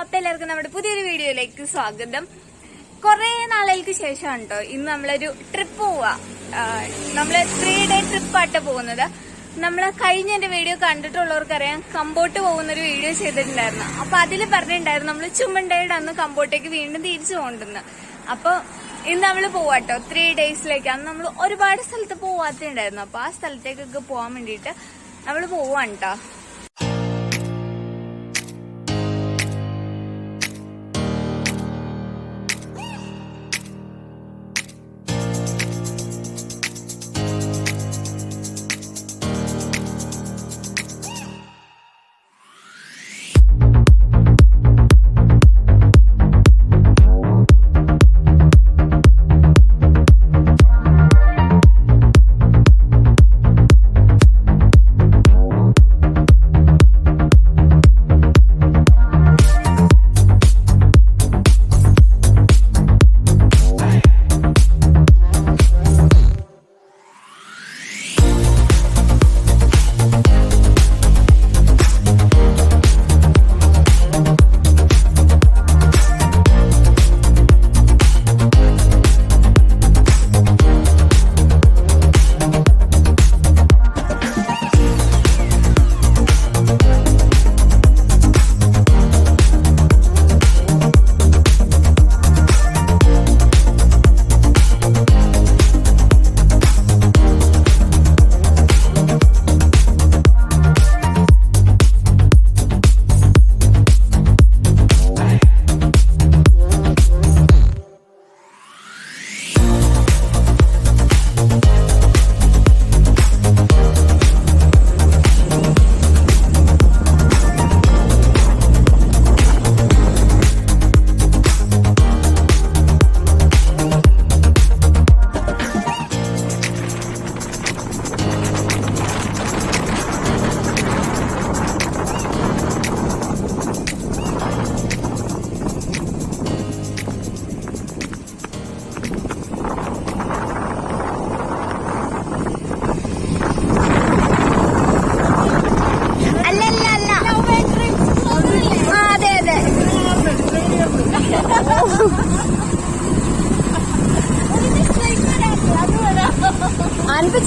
അപ്പൊ എല്ലാവർക്കും നമ്മുടെ പുതിയൊരു വീഡിയോയിലേക്ക് സ്വാഗതം. കുറെ നാളുകൾക്ക് ശേഷമാണ് കേട്ടോ ഇന്ന് നമ്മളൊരു ട്രിപ്പ് പോവാ. നമ്മള് 3 ഡേ ട്രിപ്പായിട്ട് പോകുന്നത്. നമ്മള് കഴിഞ്ഞ എന്റെ വീഡിയോ കണ്ടിട്ടുള്ളവർക്കറിയാം, കമ്പോട്ട് പോകുന്നൊരു വീഡിയോ ചെയ്തിട്ടുണ്ടായിരുന്നു. അപ്പൊ അതിൽ പറഞ്ഞിട്ടുണ്ടായിരുന്നു നമ്മള് ചുമണ്ടയുടെ അന്ന് കമ്പോട്ടേക്ക് വീണ്ടും തിരിച്ചു പോകണ്ടെന്ന്. അപ്പൊ ഇന്ന് നമ്മള് പോവാട്ടോ 3 ഡേയ്സിലേക്ക്. അന്ന് നമ്മൾ ഒരുപാട് സ്ഥലത്ത് പോവാത്തുണ്ടായിരുന്നു. അപ്പൊ ആ സ്ഥലത്തേക്കൊക്കെ പോകാൻ വേണ്ടിയിട്ട് നമ്മള് പോവാണ് കേട്ടോ.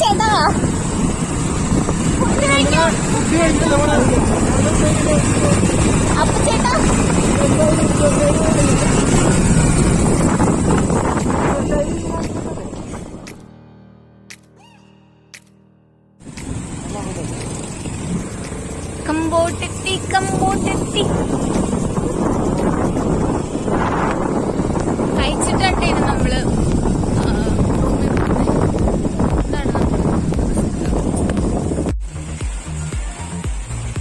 ചേട്ടാ അപ്പൊ ചേട്ടാ കമ്പോട്ടെത്തി കഴിച്ചിട്ടുണ്ടേന് നമ്മള്.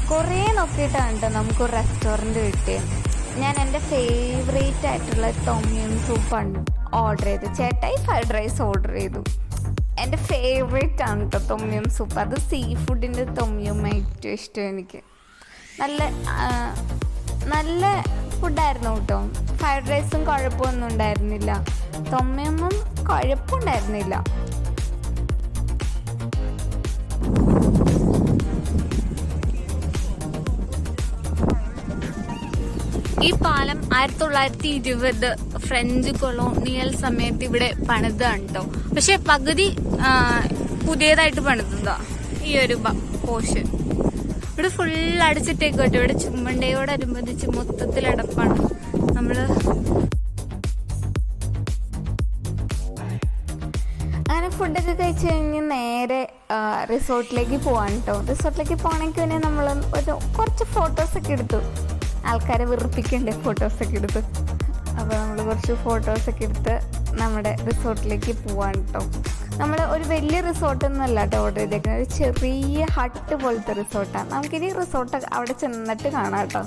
കുറേ നോക്കിയിട്ടാണ് നമുക്കൊരു റെസ്റ്റോറൻറ്റ് കിട്ടിയത്. ഞാൻ എൻ്റെ ഫേവറേറ്റ് ആയിട്ടുള്ള ടോമിയം സൂപ്പാണ് ഓർഡർ ചെയ്ത്. ചേട്ടായി ഫ്രൈഡ് റൈസ് ഓർഡർ ചെയ്തു. എൻ്റെ ഫേവറേറ്റ് ആണ് കേട്ടോ ടോമിയം സൂപ്പ്. അത് സീ ഫുഡിൻ്റെ ടോമിയം ഏറ്റവും ഇഷ്ടം എനിക്ക്. നല്ല ഫുഡായിരുന്നു കേട്ടോ. ഫ്രൈഡ് റൈസും കുഴപ്പമൊന്നും ഉണ്ടായിരുന്നില്ല, ടോമിയമും കുഴപ്പമുണ്ടായിരുന്നില്ല. ഈ പാലം 1920 ഫ്രഞ്ച് കൊളോണിയൽ സമയത്ത് ഇവിടെ പണിതാണ് കേട്ടോ. പക്ഷെ പകുതി പുതിയതായിട്ട് പണിതാ ഈ ഒരു പോർഷൻ. ഇവിടെ ഫുൾ അടിച്ചിട്ടേക്ക് കേട്ടോ. ഇവിടെ ചുമണ്ടയോടനുബന്ധിച്ച് മൊത്തത്തിൽ അടപ്പാണ്. നമ്മള് അങ്ങനെ ഫുഡൊക്കെ കഴിച്ച് കഴിഞ്ഞ് നേരെ റിസോർട്ടിലേക്ക് പോവാണ് കേട്ടോ. റിസോർട്ടിലേക്ക് പോകണമെങ്കിൽ തന്നെ നമ്മൾ കുറച്ച് ഫോട്ടോസൊക്കെ എടുത്തു. ആൾക്കാരെ വെറുപ്പിക്കണ്ടേ ഫോട്ടോസൊക്കെ എടുത്ത്. അപ്പോൾ നമ്മൾ കുറച്ച് ഫോട്ടോസൊക്കെ എടുത്ത് നമ്മുടെ റിസോർട്ടിലേക്ക് പോവാണ് കേട്ടോ. നമ്മൾ ഒരു വലിയ റിസോർട്ടൊന്നും അല്ല കേട്ടോ ഓർഡർ ചെയ്തേക്കുന്നത്. ഒരു ചെറിയ ഹട്ട് പോലത്തെ റിസോർട്ടാണ്. നമുക്കിനി റിസോർട്ട് അവിടെ ചെന്നിട്ട് കാണാം കേട്ടോ.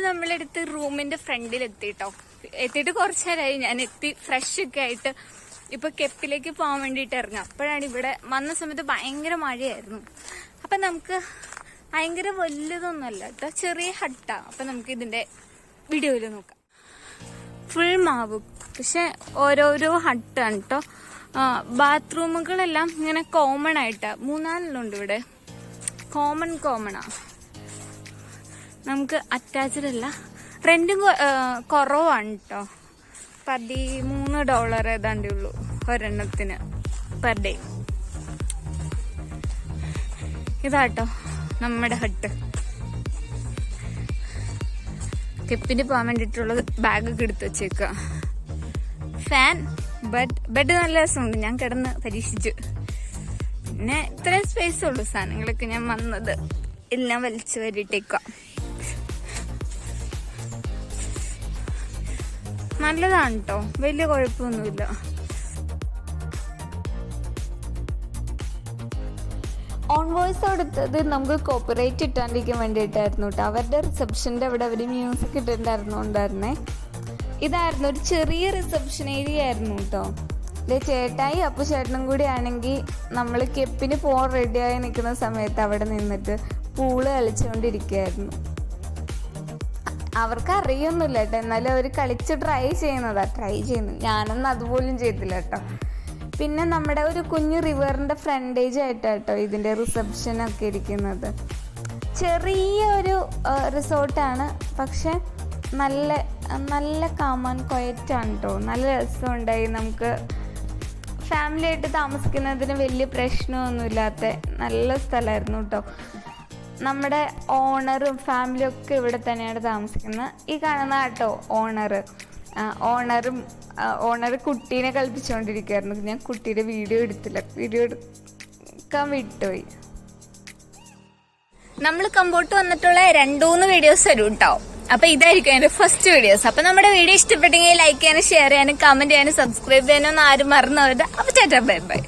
നമ്മളെടുത്ത് റൂമിന്റെ ഫ്രണ്ടിൽ എത്തിട്ടോ. എത്തിയിട്ട് കുറച്ചു നേരമായി. ഞാൻ എത്തി ഫ്രഷ് ഒക്കെ ആയിട്ട് ഇപ്പൊ കെപ്പിലേക്ക് പോകാൻ വേണ്ടിയിട്ട് ഇറങ്ങാം. അപ്പോഴാണ് ഇവിടെ വന്ന സമയത്ത് ഭയങ്കര മഴയായിരുന്നു. അപ്പൊ നമുക്ക് ഭയങ്കര വലുതൊന്നുമല്ല കേട്ടോ, ചെറിയ ഹട്ടാ. അപ്പൊ നമുക്ക് ഇതിന്റെ വീഡിയോയില് നോക്കാം. ഫുൾ മാവ്, പക്ഷെ ഓരോരോ ഹട്ടാണ് കേട്ടോ. ബാത്റൂമുകളെല്ലാം ഇങ്ങനെ കോമൺ ആയിട്ടാ, 3-4 ഉണ്ട് ഇവിടെ. കോമണാ. നമുക്ക് അറ്റാച്ച്ഡ് അല്ല. റെന്റും കുറവാണ് കേട്ടോ. $13 ഏതാണ്ടേ ഉള്ളൂ ഒരെണ്ണത്തിന് പെർ ഡേ. ഇതാട്ടോ നമ്മുടെ ഹട്ട്. കെപ്പിന് പോകാൻ വേണ്ടിയിട്ടുള്ള ബാഗൊക്കെ എടുത്ത് വെച്ചേക്കുക. ഫാൻ, ബെഡ് നല്ല രസമുണ്ട്. ഞാൻ കിടന്ന് പരീക്ഷിച്ചു. പിന്നെ ഇത്രയും സ്പേസ് ഉള്ളൂ. സാധനങ്ങളൊക്കെ ഞാൻ വന്നത് എല്ലാം വലിച്ചു വരിട്ടേക്കാം. നല്ലതാണ് കേട്ടോ, വലിയ കുഴപ്പമൊന്നുമില്ല. ഓൺ വോയിസ് കൊടുത്തത് നമുക്ക് കോപ്പിറൈറ്റ് ഇട്ടാണ്ടിരിക്കാൻ വേണ്ടിയിട്ടായിരുന്നു കേട്ടോ. അവരുടെ റിസപ്ഷൻ്റെ അവിടെ അവർ മ്യൂസിക് ഇട്ടിട്ടുണ്ടായിരുന്നേ. ഇതായിരുന്നു ഒരു ചെറിയ റിസപ്ഷൻ ഏരിയ ആയിരുന്നു കേട്ടോ. ചേട്ടായി അപ്പു ചേട്ടനും കൂടി ആണെങ്കിൽ നമ്മൾ കെപ്പിന് പോകാൻ റെഡിയായി നിൽക്കുന്ന സമയത്ത് അവിടെ നിന്നിട്ട് പൂള് കളിച്ചുകൊണ്ടിരിക്കുകയായിരുന്നു. അവർക്ക് അറിയൊന്നുമില്ല കേട്ടോ, എന്നാലും അവർ കളിച്ച് ട്രൈ ചെയ്യുന്നു. ഞാനൊന്നും അതുപോലും ചെയ്തില്ല കേട്ടോ. പിന്നെ നമ്മുടെ ഒരു കുഞ്ഞു റിവറിൻ്റെ ഫ്രണ്ടേജ് ആയിട്ടാട്ടോ ഇതിൻ്റെ റിസപ്ഷനൊക്കെ ഇരിക്കുന്നത്. ചെറിയൊരു റിസോർട്ടാണ്, പക്ഷെ നല്ല കാമാൻ ക്വയറ്റാണ് കേട്ടോ. നല്ല രസമുണ്ടായി. നമുക്ക് ഫാമിലി ആയിട്ട് താമസിക്കുന്നതിന് വലിയ പ്രശ്നമൊന്നുമില്ലാത്ത നല്ല സ്ഥലമായിരുന്നു കേട്ടോ. നമ്മുടെ ഓണറും ഫാമിലിയും ഒക്കെ ഇവിടെ തന്നെയാണ് താമസിക്കുന്നത്. ഈ കാണുന്ന കേട്ടോ ഓണർ കുട്ടീനെ കളിപ്പിച്ചുകൊണ്ടിരിക്കുകയായിരുന്നു. ഞാൻ കുട്ടിയുടെ വീഡിയോ എടുക്കാൻ വിട്ടുപോയി. നമ്മൾ കമ്പോട്ട് വന്നിട്ടുള്ള 2-3 വീഡിയോസ് വരും കേട്ടോ. അപ്പൊ ഇതായിരിക്കും എന്റെ ഫസ്റ്റ് വീഡിയോസ്. അപ്പൊ നമ്മുടെ വീഡിയോ ഇഷ്ടപ്പെട്ടെങ്കിൽ ലൈക്ക് ചെയ്യാനും ഷെയർ ചെയ്യാനും കമന്റ് ചെയ്യാനും സബ്സ്ക്രൈബ് ചെയ്യാനും ഒന്നും ആരും മറന്നു പോകരുത്. അപ്പൊ ടാറ്റാ, ബൈ ബൈ.